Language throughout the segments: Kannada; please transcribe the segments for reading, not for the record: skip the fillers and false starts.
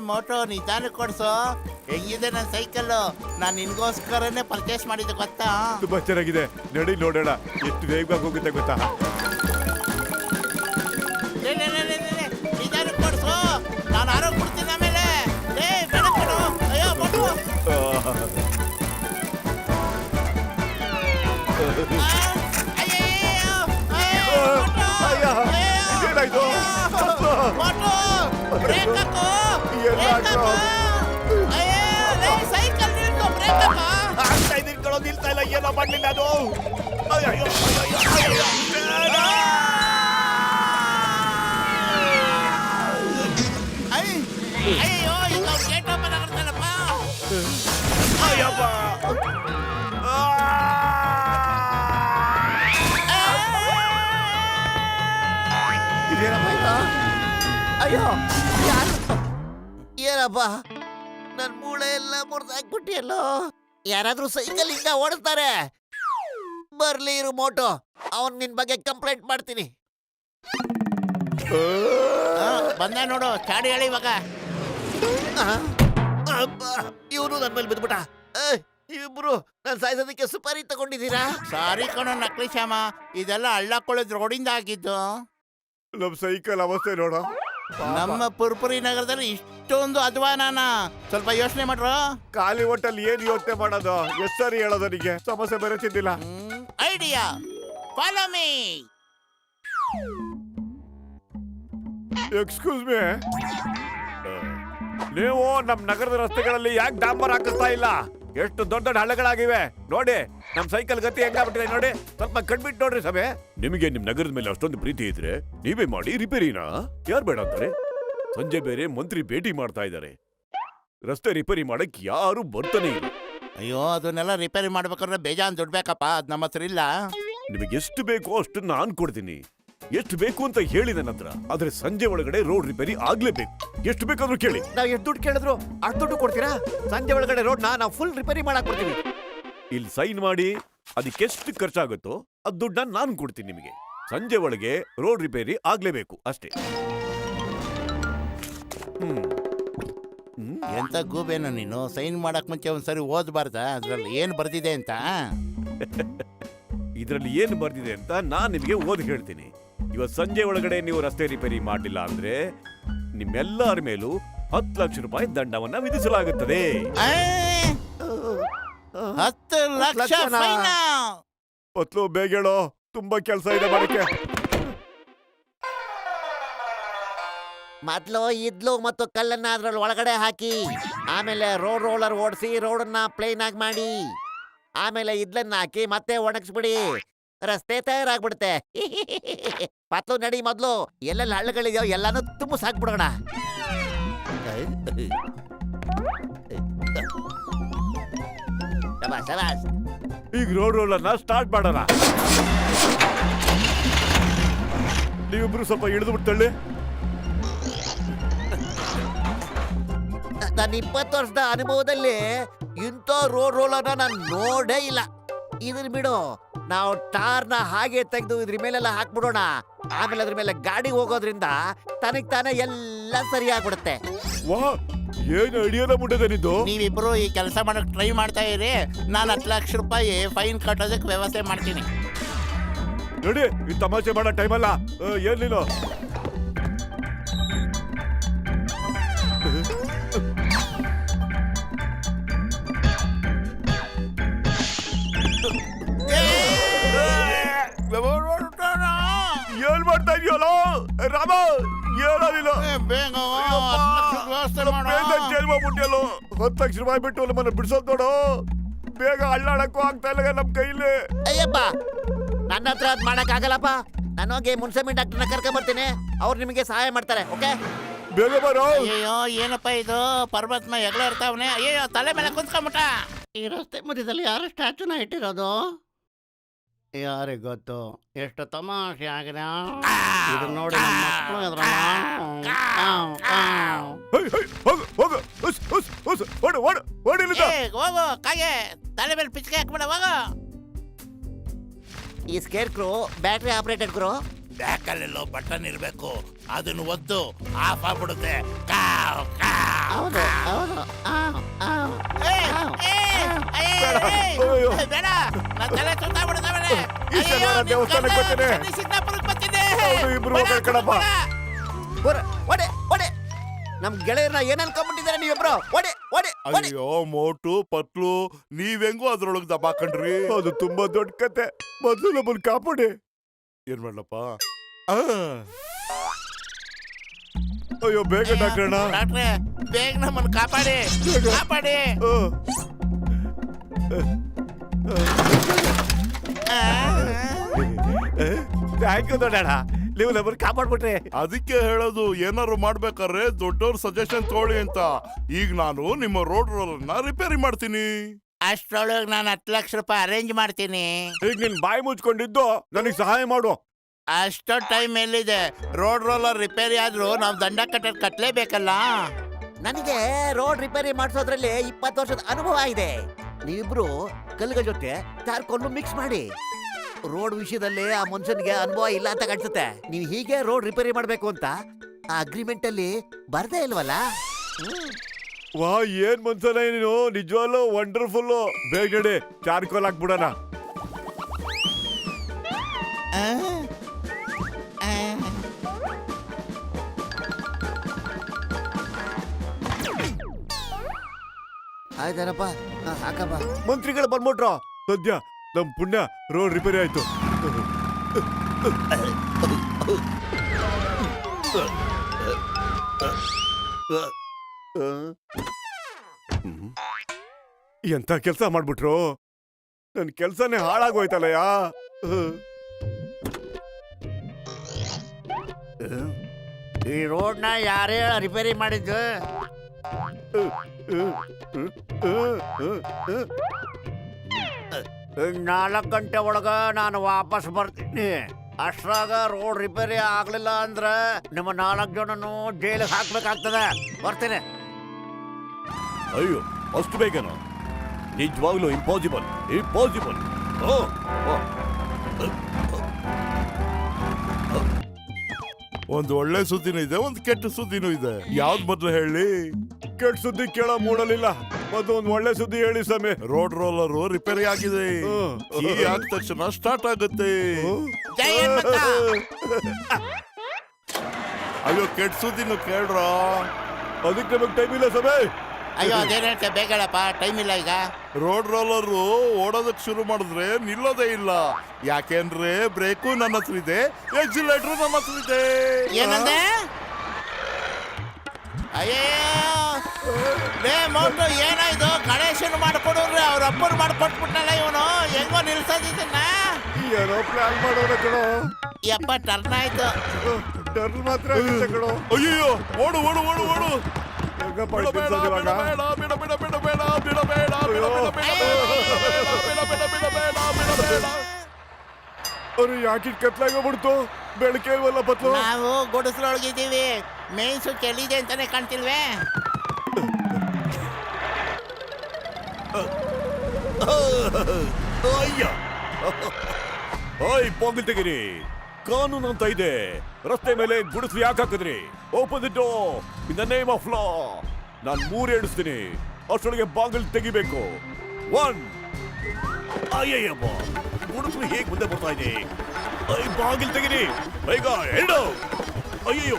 ಮೋಟೋ ನಿಧಾನ ಕೊಡ್ಸು. ಹೆಂಗಿದೆ ನನ್ನ ಸೈಕಲ್ಲು? ನಾನು ನಿನ್ಗೋಸ್ಕರನೇ ಪರ್ಚೇಸ್ ಮಾಡಿದ್ದೆ ಗೊತ್ತಾ? ತುಂಬಾ ಚೆನ್ನಾಗಿದೆ, ನಡಿ ನೋಡೋಣ ಎಷ್ಟು ವೇಗವಾಗಿ ಹೋಗುತ್ತೆ ಗೊತ್ತಾ. ನಿಧಾನ ಕೊಡ್ಸು, ನಾನು ಆರೋಗ್ಯ ಕೊಡ್ತೀನಿ ಆಮೇಲೆ. ಬೆಳಕಡು. ಅಯ್ಯೋ ಮೋಟೋ. ಏನಾಯ್ತು? ಸೈಕಲ್ ನಿಲ್ತಾ ಇಲ್ಲ, ಏನೋ ಮಾಡ್ಲಿಲ್ಲ ಅದು. ಅಯ್ಯೋ ಈಗ ಗೇಟ್ ಓಪನ್ ಆಗ್ತಾನಪ್ಪ. ಅಯ್ಯಪ್ಪ, ಅಯ್ಯೋ ಏನಪ್ಪ, ನನ್ ಮೂಳೆ ಎಲ್ಲ ಮುರಿದಾಕ್ಬಿಟ್ಟಿಯಲ್ಲೋ. ಯಾರಾದ್ರೂ ಸೈಕಲ್ ಇಂದ ಓಡಿಸ್ತಾರೆ, ಬರ್ಲಿ ಇರು ಮೋಟೋ, ಅವನ್ ನಿನ್ ಬಗ್ಗೆ ಕಂಪ್ಲೇಂಟ್ ಮಾಡ್ತೀನಿ. ಬಂದ ನೋಡು, ಚಾಡಿ ಹೇಳಿ ಇವಾಗ. ಇವನು ನನ್ ಮೇಲೆ ಬಿದ್ಬಿಟ್ಟ. ಇಬ್ರು ನನ್ ಸಾಯಿಸೋದಕ್ಕೆ ಸುಪಾರಿ ತಗೊಂಡಿದ್ದೀರಾ? ಸಾರಿ ಕಣೋ ನಕಲಿ ಶ್ಯಾಮ, ಇದೆಲ್ಲ ಹಳ್ಳಕೊಳ್ಳೋದು ರೋಡಿಂದ ಆಗಿದ್ದು. ನಮ್ ಸೈಕಲ್ ಅವಸ್ಥೆ ನೋಡ. ನಮ್ಮ ಪುರ್ಪುರಿ ನಗರದಲ್ಲಿ ಇಷ್ಟೊಂದು ಅಧ್ವಾನಾನ? ಸ್ವಲ್ಪ ಯೋಚನೆ ಮಾಡ್ರು. ಖಾಲಿ ಹೊಟ್ಟಲ್ಲಿ ಏನ್ ಯೋಚನೆ ಮಾಡೋದು? ಎಷ್ಟ್ ಸರಿ ಹೇಳೋದು ನಿಗೆ? ಸಮಸ್ಯೆ ಬೇರೆ ತಿಂದಿಲ್ಲ. Idea, follow me. Excuse me, ನೀವು ನಮ್ ನಗರದ ರಸ್ತೆಗಳಲ್ಲಿ ಯಾಕೆ ಡಾಂಬರ್ ಹಾಕಿಸ್ತಾ ಇಲ್ಲ? ಎಷ್ಟು ದೊಡ್ಡ ದೊಡ್ಡ ಹಳ್ಳಗಳಾಗಿವೆ ನೋಡಿ. ನಮ್ ಸೈಕಲ್ ಗತಿ ಹೆಂಗಾಗ್ಬಿಟ್ಟಿದೆ ನೋಡಿ. ಸ್ವಲ್ಪ ಕಣ್ಬಿಟ್ಟು ನೋಡ್ರಿ ಸಭೆ. ನಿಮಗೆ ನಿಮ್ ನಗರದ ಮೇಲೆ ಅಷ್ಟೊಂದು ಪ್ರೀತಿ ಇದ್ರೆ ನೀವೇ ಮಾಡಿ ರಿಪೇರಿನಾ. ಯಾರು ಬೇಡ ಅಂತಾರೆ? ಸಂಜೆ ಬೇರೆ ಮಂತ್ರಿ ಭೇಟಿ ಮಾಡ್ತಾ ಇದ್ದಾರೆ. ರಸ್ತೆ ರಿಪೇರಿ ಮಾಡಕ್ ಯಾರು ಬರ್ತಾನೆ ಇಲ್ಲ. ಅಯ್ಯೋ, ಅದನ್ನೆಲ್ಲ ರಿಪೇರಿ ಮಾಡ್ಬೇಕಾದ್ರೆ ಬೇಜಾನ್ ದುಡ್ಡು ಬೇಕಪ್ಪ, ಅದ್ ನಮ್ಮ ಹತ್ರ ಇಲ್ಲ. ನಿಮಗೆ ಎಷ್ಟು ಬೇಕೋ ಅಷ್ಟು ನಾನ್ ಕೊಡ್ತೀನಿ. ಎಷ್ಟು ಬೇಕು ಅಂತ ಹೇಳಿ ನನ್ನ ಹತ್ರ. ಆದ್ರೆ ಸಂಜೆ ಒಳಗಡೆ ರೋಡ್ ರಿಪೇರಿ ಆಗ್ಲೇಬೇಕು. ಎಷ್ಟು ಬೇಕಾದ್ರೂ ಕೇಳಿ. ನಾವ್ ಎಷ್ಟು ದುಡ್ಡು ಕೇಳಿದ್ರು ಅಷ್ಟು ದುಡ್ಡು ಕೊಡ್ತೀರಾ? ಸಂಜೆ ಒಳಗಡೆ ರೋಡ್ ನಾವು ಫುಲ್ ರಿಪೇರಿ ಮಾಡಕ್ ಕೊಡ್ತೀವಿ. ಇಲ್ಲಿ ಸೈನ್ ಮಾಡಿ, ಅದಕ್ಕೆಷ್ಟು ಖರ್ಚಾಗುತ್ತೋ ಅದ್ ದುಡ್ಡನ್ನ ನಾನು ಕೊಡ್ತೀನಿ ನಿಮಗೆ. ಸಂಜೆ ಒಳಗೆ ರೋಡ್ ರಿಪೇರಿ ಆಗ್ಲೇಬೇಕು ಅಷ್ಟೇ. ಎಂತ ಗೂಬೇನ ನೀನು? ಸೈನ್ ಮಾಡಕ್ ಮುಂಚೆ ಒಂದ್ಸರಿ ಓದ್ಬಾರ್ದ ಅದ್ರಲ್ಲಿ ಏನ್ ಬರ್ದಿದೆ ಅಂತ? ಇದ್ರಲ್ಲಿ ಏನ್ ಬರ್ದಿದೆ ಅಂತ ನಾನ್ ನಿಮಗೆ ಓದಿ ಹೇಳ್ತೀನಿ. ಇವತ್ ಸಂಜೆ ಒಳಗಡೆ ನೀವು ರಸ್ತೆ ರಿಪೇರಿ ಮಾಡಲಿಲ್ಲ ಅಂದ್ರೆ ನಿಮ್ಮೆಲ್ಲರ ಮೇಲೂ 10 ಲಕ್ಷ ರೂಪಾಯಿ ದಂಡವನ್ನ ವಿಧಿಸಲಾಗುತ್ತದೆ. 10 ಲಕ್ಷ ಫೈನ್? ಪತ್ಲು ಬೇಗ ಹೇಳೋ, ತುಂಬಾ ಕೆಲಸ ಇದೆ ಮಾಡಕ್ಕೆ. ಮೊದ್ಲು ಇದ್ಲು ಮತ್ತು ಕಲ್ಲನ್ನ ಅದ್ರಲ್ಲಿ ಒಳಗಡೆ ಹಾಕಿ, ಆಮೇಲೆ ರೋಡ್ ರೋಲರ್ ಓಡಿಸಿ ರೋಡನ್ನ ಪ್ಲೇನ್ ಆಗಿ ಮಾಡಿ, ಆಮೇಲೆ ಇದ್ಲನ್ನ ಹಾಕಿ ಮತ್ತೆ ಒಣಗಿಸ್ಬಿಡಿ, ರಸ್ತೆ ತಯಾರಾಗ್ಬಿಡುತ್ತೆ. ಪತ್ಲು ನಡಿ, ಮೊದ್ಲು ಎಲ್ಲೆಲ್ಲಿ ಹಳ್ಳಗಳಿದೆಯೋ ಎಲ್ಲಾನು ತುಂಬ ಸಾಕ್ಬಿಡೋಣ. ಈಗ ರೋಡ್ ರೋಲರ್ನ ಸ್ಟಾರ್ಟ್ ಮಾಡೋಣ. ನೀವಿಬ್ರು ಸ್ವಲ್ಪ ಇಳಿದು ಬಿಡ್ತಳ್ಳಿ. ನನ್ನ 20 ವರ್ಷದ ಅನುಭವದಲ್ಲಿ ಇಂಥ ರೋಡ್ ರೋಲರ್ನ ನಾನು ನೋಡೇ ಇಲ್ಲ. ಇದ್ರ ಬಿಡು, ನಾವು ಟಾರ್ನ ಹಾಗೆ ತೆಗೆದು ಇದ್ರ ಮೇಲೆಲ್ಲ ಹಾಕ್ಬಿಡೋಣ. ಆಮೇಲೆ ಅದ್ರ ಮೇಲೆ ಗಾಡಿ ಹೋಗೋದ್ರಿಂದ ತನಗ್ ತಾನೇ ಎಲ್ಲ ಸರಿ ಆಗ್ಬಿಡುತ್ತೆ. ವಾ, ಏನು ಐಡಿಯಾದ ಮುಟ್ಟದೆ ನಿಂದು. ನೀವಿಬ್ರು ಈ ಕೆಲಸ ಮಾಡಕ್ ಟ್ರೈ ಮಾಡ್ತಾ ಇರಿ, ನಾನು 10 ಲಕ್ಷ ರೂಪಾಯಿ ಫೈನ್ ಕಟ್ಟೋದಕ್ಕೆ ವ್ಯವಸ್ಥೆ ಮಾಡ್ತೀನಿ. ನೋಡಿ, ಈ ತಮಾಷೆ ಮಾಡೋ ಟೈಮ್ ಅಲ್ಲ. ಏನಿಲ್ಲ, ಏನ್ ಮಾಡ್ತಾ ಇದೆಯಲ್ಲ ರಾಮ? ಏನಿಲ್ಲ, ಜೈಲ್ ಮಾಡ್ಬಿಟ್ಟಿಯಲ್ಲ. 10 ಲಕ್ಷ ರೂಪಾಯಿ ಬಿಟ್ಟು ನಮ್ಮನ್ನ ಬಿಡ್ಸೋದ್ ನೋಡು. ಬೇಗ ಅಳ್ಳಾಡಕ್ಕೂ ಆಗ್ತಾ ಇಲ್ಲ ನಮ್ ಕೈಲಿ. ಅಯ್ಯಪ್ಪ, ನನ್ನ ಹತ್ರ ಅದ್ ಮಾಡಕ್ ಆಗಲ್ಲಪ್ಪ. ನಾನು ಹೋಗಿ ಮುನ್ಸಿಪಲ್ ಡಾಕ್ಟರ್ನ ಕರ್ಕೊಂಡ್ ಬರ್ತೀನಿ, ಅವ್ರು ನಿಮಗೆ ಸಹಾಯ ಮಾಡ್ತಾರೆ. ಓಕೆ, ಬೇಗ ಬರೋ. ಅಯ್ಯೋ, ಏನಪ್ಪ ಇದು? ಪರ್ವತ್ಮ ಹೆಗ್ಲ ಇರ್ತಾವನೆ. ಅಯ್ಯೋ, ತಲೆ ಮೇಲೆ ಕುಂತ್ಕೊಂಬಿಟ್ಟ. ಈ ರಸ್ತೆ ಮಧ್ಯದಲ್ಲಿ ಯಾರು ಸ್ಟ್ಯಾಚುನ ಇಟ್ಟಿರೋದು? ಯಾರಿಗೆ ಗೊತ್ತು? ಎಷ್ಟು ತಮಾಷೆ ಆಗಿದೆ ಇದು ನೋಡಿ. ಹೋಗು ಕಾಗೆ, ತಲೆ ಮೇಲೆ ಪಿಚ್ಕೆ ಹಾಕ್ಬಿಡ ಹೋಗು. ಈ ಸ್ಕೇರ್ ಕ್ರೋ ಬ್ಯಾಟ್ರಿ ಆಪರೇಟೆಡ್ ಕ್ರೋ. ಬ್ಯಾಕಲ್ಲೆಲ್ಲೋ ಬಟನ್ ಇರ್ಬೇಕು, ಅದನ್ನ ಒತ್ತು ಆಫ್ ಆಗ್ಬಿಡುತ್ತೆ. ಕಾವ್, ಕಾವ್, ಹೌದು ಕಾವ್. ಹೌದು ಅಯ್ಯೋ. ಬೇಡ, ನನ್ ತಲೆ ಸುತ್ತಾಗ್ಬಿಡುತ್ತವೆ. ಈ ಶನಿವಾರ ದೇವಸ್ಥಾನಕ್ಕೆ ಬರ್ತೀನಿ. ಸಿದ್ದಾಪುರಕ್ಕೆ ಬರ್ತೀನಿ. ಹೌದು, ಇಬ್ರು ಹೋಗೋಣ ಕಣಪ್ಪ. ಒಡೆ ಒಡೆ ನಮ್ ಗೆಳೆಯರನ್ನ ಏನ್ ಅನ್ಕೊಂಡ್ಬಿಟ್ಟಿದ್ದಾರೆ ನೀವಿಬ್ರು? ಒಡೆ ಒಡೆ ಒಡೆ. ಅಯ್ಯೋ ಮೋಟು ಪತ್ಲು ನೀವೆಂಗೂ ಅದ್ರೊಳಗ್ ದಬಾಕಂಡ್ರಿ. ಅದು ತುಂಬಾ ದೊಡ್ಡ ಕತೆ. ಮೊದಲು ನಮ್ಮನ್ನ ಕಾಪಾಡಿ. ಏನ್ ಮಾಡ್ಲಪ್ಪ? ಅಯ್ಯೋ ಬೇಗ ಡಾಕ್ಟ್ರಣ್ಣ. ಡಾಕ್ಟ್ರೆ, ಬೇಗ ನಮ್ಮನ್ನ ಕಾಪಾಡಿ, ಕಾಪಾಡಿ. ಥ್ಯಾಂಕ್ ಯು ದೊಡ್ಡಣ್ಣ, ನೀವು ನಮ್ಮನ್ನ ಕಾಪಾಡ್ಬಿಟ್ರಿ. ಅದಕ್ಕೆ ಹೇಳೋದು, ಏನಾರು ಮಾಡ್ಬೇಕಾದ್ರೆ ದೊಡ್ಡವ್ರ ಸಜೆಷನ್ ತಗೊಳ್ಳಿ ಅಂತ. ಈಗ ನಾನು ನಿಮ್ಮ ರೋಡ್ ರೋಲರ್ನ ರಿಪೇರಿ ಮಾಡ್ತೀನಿ. ಅಷ್ಟ್ರೊಳಗೆ ನಾನು 10 ಲಕ್ಷ ರೂಪಾಯಿ ಅರೇಂಜ್ ಮಾಡ್ತೀನಿ. ಈಗ ನಿನ್ ಬಾಯಿ ಮುಚ್ಕೊಂಡಿದ್ದು ನನಗೆ ಸಹಾಯ ಮಾಡು. ಅಷ್ಟೋ ಟೈಮ್ ಎಲ್ಲಿದೆ? ರೋಡ್ ರೋಲರ್ ರಿಪೇರಿ ಆದ್ರೂ ನಾವು ದಂಡ ಕಟ್ಟಲೇಬೇಕಲ್ಲ. ನನಗೆ ರೋಡ್ ರಿಪೇರಿ ಮಾಡಿಸೋದ್ರಲ್ಲಿ 20 ವರ್ಷದ ಅನುಭವ ಇದೆ. ನೀವಿಬ್ರು ಕಲ್ಲಿನ ಜೊತೆ ತಾರ್ಕೊಂಡು ಮಿಕ್ಸ್ ಮಾಡಿ. ರೋಡ್ ವಿಷಯದಲ್ಲಿ ಆ ಮನುಷ್ಯನಿಗೆ ಅನುಭವ ಇಲ್ಲ ಅಂತ ಕಾಣಿಸುತ್ತೆ. ನೀವು ಹೀಗೆ ರೋಡ್ ರಿಪೇರಿ ಮಾಡ್ಬೇಕು ಅಂತ ಆ ಅಗ್ರಿಮೆಂಟ್ ಅಲ್ಲಿ ಬರ್ದೇ ಇಲ್ವಲ್ಲ? ವಾ, ಏನ್ ಮನ್ಸಲ್ಲ ನೀನು, ನಿಜವಾಗ್ಲೂ ವಂಡರ್ಫುಲ್. ಬೇಗ ನಡಿ, ಚಾರ್ಕೋಲ್ ಹಾಕ್ಬಿಡೋಣ. ಆಯ್ತಾನಪ್ಪ, ಹಾಕಪ್ಪ. ಮಂತ್ರಿಗಳು ಬಂದ್ಬಿಟ್ರು. ಸದ್ಯ ನಮ್ ಪುಣ್ಯ ರೋಡ್ ರಿಪೇರಿ ಆಯ್ತು. ಎಂತ ಕೆಲ್ಸ ಮಾಡ್ಬಿಟ್ರು. ನನ್ ಕೆಲ್ಸನೇ ಹಾಳಾಗೋಯ್ತಲ್ಲಯ್ಯ. ಈ ರೋಡ್ನ ಯಾರೇ ರಿಪೇರಿ ಮಾಡಿದ್ದು? 4 ಗಂಟೆ ಒಳಗ ನಾನು ವಾಪಸ್ ಬರ್ತೀನಿ. ಅಷ್ಟ್ರಾಗ ರೋಡ್ ರಿಪೇರಿ ಆಗ್ಲಿಲ್ಲ ಅಂದ್ರೆ ನಿಮ್ಮ 4 ಜನನು ಜೈಲಿಗೆ ಹಾಕ್ಬೇಕಾಗ್ತದೆ. ಬರ್ತೀನಿ. ಅಯ್ಯೋ, ಅಷ್ಟು ಬೇಗನಾ? ನಿಜವಾಗ್ಲೂ ಇಂಪಾಸಿಬಲ್, ಇಂಪಾಸಿಬಲ್. ಒಂದ್ ಒಳ್ಳೆ ಸುದ್ದಿನೂ ಇದೆ, ಒಂದ್ ಕೆಟ್ಟ ಸುದ್ದಿನೂ ಇದೆ. ಯಾವ್ದ್ ಮೊದ್ಲು ಹೇಳಿ? ಕೆಟ್ಟ ಸುದ್ದಿ ಕೇಳೋ ಮೂಡಲಿಲ್ಲ. ಮತ್ತು ಒಂದ್ ಒಳ್ಳೆ ಸುದ್ದಿ ಹೇಳಿ ಸಮಯ. ರೋಡ್ ರೋಲರ್ ರಿಪೇರಿ ಆಗಿದೆ. ಕೀ ಆದ ತಕ್ಷಣ ಸ್ಟಾರ್ಟ್ ಆಗುತ್ತೆ. ಜೈ ಹನುಮಂತ. ಅಯ್ಯೋ, ಕೆಟ್ಟ ಸುದ್ದಿನೂ ಕೇಳ್ರ. ಅದಕ್ಕೆ ನಮಗ್ ಟೈಮ್ ಇಲ್ಲ ಸಮಯ. ಅಯ್ಯೋ, ಅದೇನಂತೆ ಬೇಗ ಹೇಳಪ್ಪ, ಟೈಮ್ ಇಲ್ಲ ಈಗ. ರೋಡ್ ರೋಲರ್ ಓಡೋದಕ್ ಶುರು ಮಾಡಿದ್ರೆ ನಿಲ್ಲೋದೇ ಇಲ್ಲ. ಯಾಕೆಂದ್ರೆ ಬ್ರೇಕು ನನ್ನ ಹತ್ರ ಇದೆ, ಎಕ್ಸಿಲೇಟರ್ ನನ್ನ ಹತ್ರ ಇದೆ. ಏನಂದೆ? ಅಯ್ಯೋ, ಲೇ ಮೌಂಟು, ಏನಾಯ್ತು? ಗಣೇಶನ್ ಮಾಡ್ಕೊಡ್ರಿ, ಅವ್ರ ಅಪ್ಪರು ಮಾಡ್ಕೊಟ್ಬಿಟ್ನಲ್ಲ ಇವನು. ಹೆಂಗೋ ನಿಲ್ಸೋದಿದ್ದನ್ನ. ಏನೋ ಪ್ಲಾನ್ ಮಾಡೋಣ ಕಣೋ. ಯಪ್ಪ, ಟರ್ನ್ ಆಯ್ತು. ಟರ್ನ್ ಮಾತ್ರ ಆಗುತ್ತೆ ಕಣೋ. ಅಯ್ಯೋ, ಓಡು ಓಡು ಓಡು ಓಡು. ಹೆಂಗಪ್ಪ ಬಿಡ ಬೇಡ, ಇವಾಗ? ಬಿಡ ಬೇಡ, ಬಿಡ ಬೇಡ, ಬಿಡ ಬೇಡ, ಬಿಡ ಬೇಡ, ಬಿಡ ಬೇಡ, ಬಿಡ ಬೇಡ, ಬಿಡ ಬೇಡ, ಬಿಡ ಬೇಡ. ಅವ್ರು ಯಾಕೆ ಕತ್ಲಾಗೋಗ್ಬಿಡ್ತು? ಬೆಳಕೆ ಇಲ್ವಲ್ಲ ಪತ್ಲು. ನಾವು ಗುಡಿಸ್ಲೊಳಗಿದ್ದೀವಿ, ಮೇಯ್ಸು ಕೆಲ್ಲಿದೆ ಅಂತಾನೆ ಕಾಣ್ತಿಲ್ವೇ? ಅಯ್ಯ, ಓಯ್ ಬಾಗಿಲು ತೆಗಿರಿ. ಕಾನೂನು ಅಂತ ಇದೆ. ರಸ್ತೆ ಮೇಲೆ ಗುಡಿಸ್ಲು ಯಾಕೆ ಹಾಕಿದ್ರಿ? Open the door in the name of law. ನಾನು 3 ಎಣಿಸ್ತೀನಿ, ಅಷ್ಟೊಳಗೆ ಬಾಗಿಲು ತೆಗಿಬೇಕು. 1. ಅಯ್ಯಯ್ಯಪ್ಪ, ಗುಡಿಸ್ಲು ಹೇಗೆ ಮುಂದೆ ಬರ್ತಾ ಇದೆ? ಬಾಗಿಲು ತೆಗಿರಿ ಬೇಗ. 2. ಅಯ್ಯಯ್ಯೋ,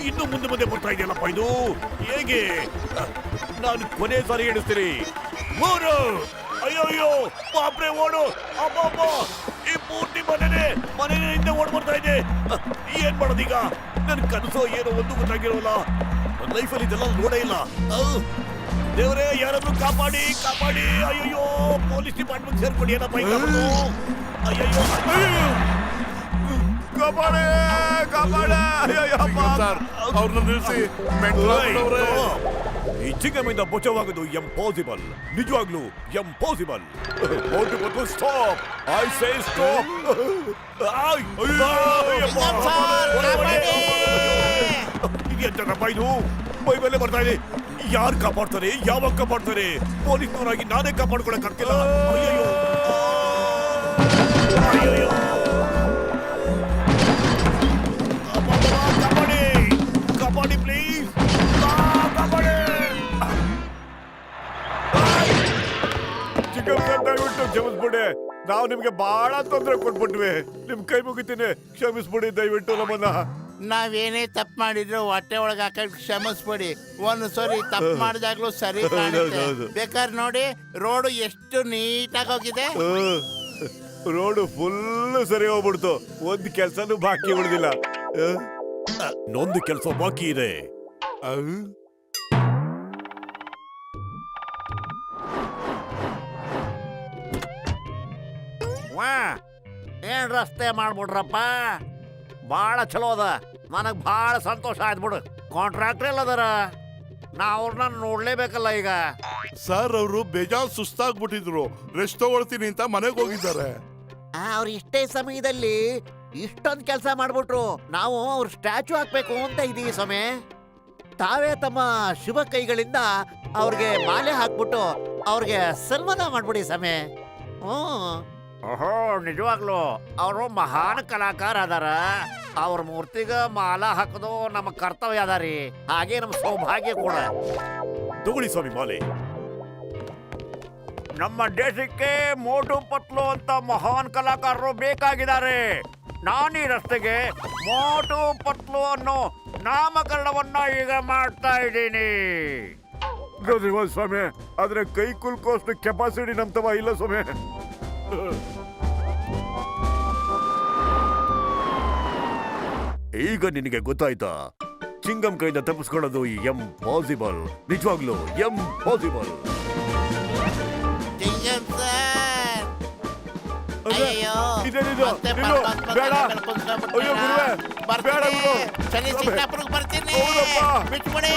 ಇನ್ನು ಮುಂದೆ ಬರ್ತಾ ಇದೆಯಲ್ಲಪ್ಪ ಇದು. ಹೇಗೆ? ನಾನು ಕೊನೆ ಸಾರಿ ಎಣಿಸ್ತೀನಿ. 3. ಅಯ್ಯೋ, ಬಾಪ್ರೆ, ಓಡು. ಅಬ್ಬಬ್ಬ, ಈ ಪೂರ್ತಿ ಮನೆನೇ ಹಿಂದೆ ಓಡ್ ಬರ್ತಾ ಇದೆ. ಏನ್ ಮಾಡೋದೀಗ? ನನ್ ಕನಸೋ ಏನೋ ಒಂದು ಗೊತ್ತಾಗಿರೋಲ್ಲ. ನನ್ನ ಲೈಫಲ್ಲಿ ಇದೆಲ್ಲ ನೋಡೇ ಇಲ್ಲ. ದೇವರೇ, ಯಾರಾದ್ರೂ ಕಾಪಾಡಿ, ಕಾಪಾಡಿ. ಅಯ್ಯೋ, ಪೊಲೀಸ್ ಡಿಪಾರ್ಟ್ಮೆಂಟ್ ಸೇರ್ಕೊಂಡು ಏನಪ್ಪ ಈಗ? ಅಯ್ಯಯ್ಯೋ, ಕಾಪಾಡೆ, ಕಾಪಾಡ. ಸರ್, ಅವ್ರನ್ನ ನಿಲ್ಸಿ. ಮೆಂಟ್ಲಾಗ್ಬಿಟ್ಟವ್ರೆ. ಈ ಚಿಕ್ಕಮ್ಮಿಂದ ಬಚಾವಾಗೋದು ಎಂಪಾಸಿಬಲ್. ನಿಜವಾಗ್ಲೂ impossible. Stop, I say stop. ಎಂತನಪ್ಪ ಇದು? ಮೈ ಮೇಲೆ ಬರ್ತಾ ಇದೆ. ಯಾರು ಕಾಪಾಡ್ತಾರೆ? ಯಾವಾಗ ಕಾಪಾಡ್ತಾರೆ? ಪೊಲೀಸ್ನವರಾಗಿ ನಾನೇ ಕಾಪಾಡ್ಕೊಳಕ್ ಆಗ್ತಿಲ್ಲ. ಅಯ್ಯಯ್ಯೋ, ಅಯ್ಯಯ್ಯೋ. ಕ್ಷಮಿಸ್ಬಿಡಿ. ನಾವು ನಿಮ್ಗೆ ಬಹಳ ತೊಂದರೆ ಕೊಟ್ಬಿಟ್ವಿ. ನಿಮ್ ಕೈ ಮುಗಿತೀನಿ, ಕ್ಷಮಿಸ್ಬಿಡಿ ದಯವಿಟ್ಟು ನಮ್ಮನ್ನ. ನಾವೇನೇ ತಪ್ಪು ಮಾಡಿದ್ರು ಹೊಟ್ಟೆ ಒಳಗೆ ಹಾಕಿ ಕ್ಷಮಿಸ್ಬಿಡಿ. ಒಂದು ಸರಿ ತಪ್ಪು ಮಾಡಿದಾಗ್ಲೂ ಸರಿ ಕಾಣುತ್ತೆ. ಹೌದು. ಬೇಕಾದ್ರೆ ನೋಡಿ ರೋಡು ಎಷ್ಟು ನೀಟಾಗಿ ಹೋಗಿದೆ. ರೋಡ್ ಫುಲ್ ಸರಿ ಹೋಗ್ಬಿಡ್ತು. ಒಂದ್ ಕೆಲ್ಸನೂ ಬಾಕಿ ಉಳಿದಿಲ್ಲ. ಇನ್ನೊಂದು ಕೆಲಸ ಬಾಕಿ ಇದೆ. ವಾ ಏನ್ ರಸ್ತೆ ಮಾಡ್ಬಿಡ್ರಪ್ಪ, ಭಾಳ ಚಲೋ ಅದ. ನನಗ್ ಭಾಳ ಸಂತೋಷ ಆಯ್ತು ಬಿಡು. ಕಾಂಟ್ರಾಕ್ಟರ್ ಎಲ್ಲದಾರ, ನಾ ಅವ್ರನ್ನ ನೋಡ್ಲೇಬೇಕಲ್ಲ ಈಗ. ಸರ್ ಅವರು ಬೇಜಾನ್ ಸುಸ್ತಾಗ್ಬಿಟ್ಟಿದ್ರು, ರೆಸ್ಟ್ ತಗೊಳ್ತೀನಿ ಅಂತ ಮನೆಗೆ ಹೋಗಿದ್ದಾರೆ. ಅವ್ರು ಇಷ್ಟೇ ಸಮಯದಲ್ಲಿ ಇಷ್ಟೊಂದು ಕೆಲಸ ಮಾಡ್ಬಿಟ್ರು. ನಾವು ಅವ್ರ ಸ್ಟ್ಯಾಚು ಹಾಕ್ಬೇಕು ಅಂತ ಇದೀವಿ ಸ್ವಾಮಿ. ತಾವೇ ತಮ್ಮ ಶುಭ ಕೈಗಳಿಂದ ಅವ್ರಿಗೆ ಮಾಲೆ ಹಾಕ್ಬಿಟ್ಟು ಅವ್ರಿಗೆ ಸನ್ಮಾನ ಮಾಡ್ಬಿಡಿ ಸ್ವಾಮಿ. ಓಹೋ, ನಿಜವಾಗ್ಲು ಅವರು ಮಹಾನ್ ಕಲಾಕಾರ ಅದಾರ. ಅವ್ರ ಮೂರ್ತಿಗ ಮಾಲ ಹಾಕೋದು ನಮ್ಮ ಕರ್ತವ್ಯ ಅದಾರಿ, ಹಾಗೆ ನಮ್ಮ ಸೌಭಾಗ್ಯ ಕೂಡ. ತಗೊಳ್ಳಿ ಸ್ವಾಮಿ ಮಾಲೆ. ನಮ್ಮ ದೇಶಕ್ಕೆ ಮೋಟು ಪತ್ಲು ಅಂತ ಮಹಾನ್ ಕಲಾಕಾರರು ಬೇಕಾಗಿದ್ದಾರೆ. ನಾನು ಈ ರಸ್ತೆಗೆ ಮೋಟು ಪತ್ಲು ಅನ್ನೋ ನಾಮಕರಣವನ್ನ ಈಗ ಮಾಡ್ತಾ ಇದ್ದೀನಿ. ಸ್ವಾಮಿ, ಆದ್ರೆ ಕೈ ಕುಲ್ಕೋಷ್ಟು ಕೆಪಾಸಿಟಿ ನಮ್ ತವ ಇಲ್ಲ ಸ್ವಾಮಿ. ಈಗ ನಿನಗೆ ಗೊತ್ತಾಯ್ತಾ, ಚಿಂಗಂ ಕೈಯಿಂದ ತಪ್ಪಿಸ್ಕೊಳ್ಳೋದು ಎಂಪಾಸಿಬಲ್. ನಿಜವಾಗ್ಲು ಎಂಪಾಸಿಬಲ್. ಚಿಂಗಂ ಸರ್, ಅದೇ, ಅಯ್ಯೋ, ಇದೇನಿದು? ಮತ್ತೆ ನಿಲ್ಲು, ಪರಮಾತ್ಮ ಬೇಡ. ತಲೆ ಮೇಲೆ ಕುಂತ್ಕೊಂಡ್ಬಿಟ್ನಲ್ಲ. ಅಯ್ಯೋ ಗುರುವೆ, ಬರ್ತೀನಿ. ಬೇಡ ಗುರು. ಶನಿ ಸ್ವಾಮಿ. ಸಿಂಗಾಪುರಕ್ಕೆ ಬರ್ತೀನಿ. ಹೌದಪ್ಪ. ಬಿಟ್ಬಿಡಿ.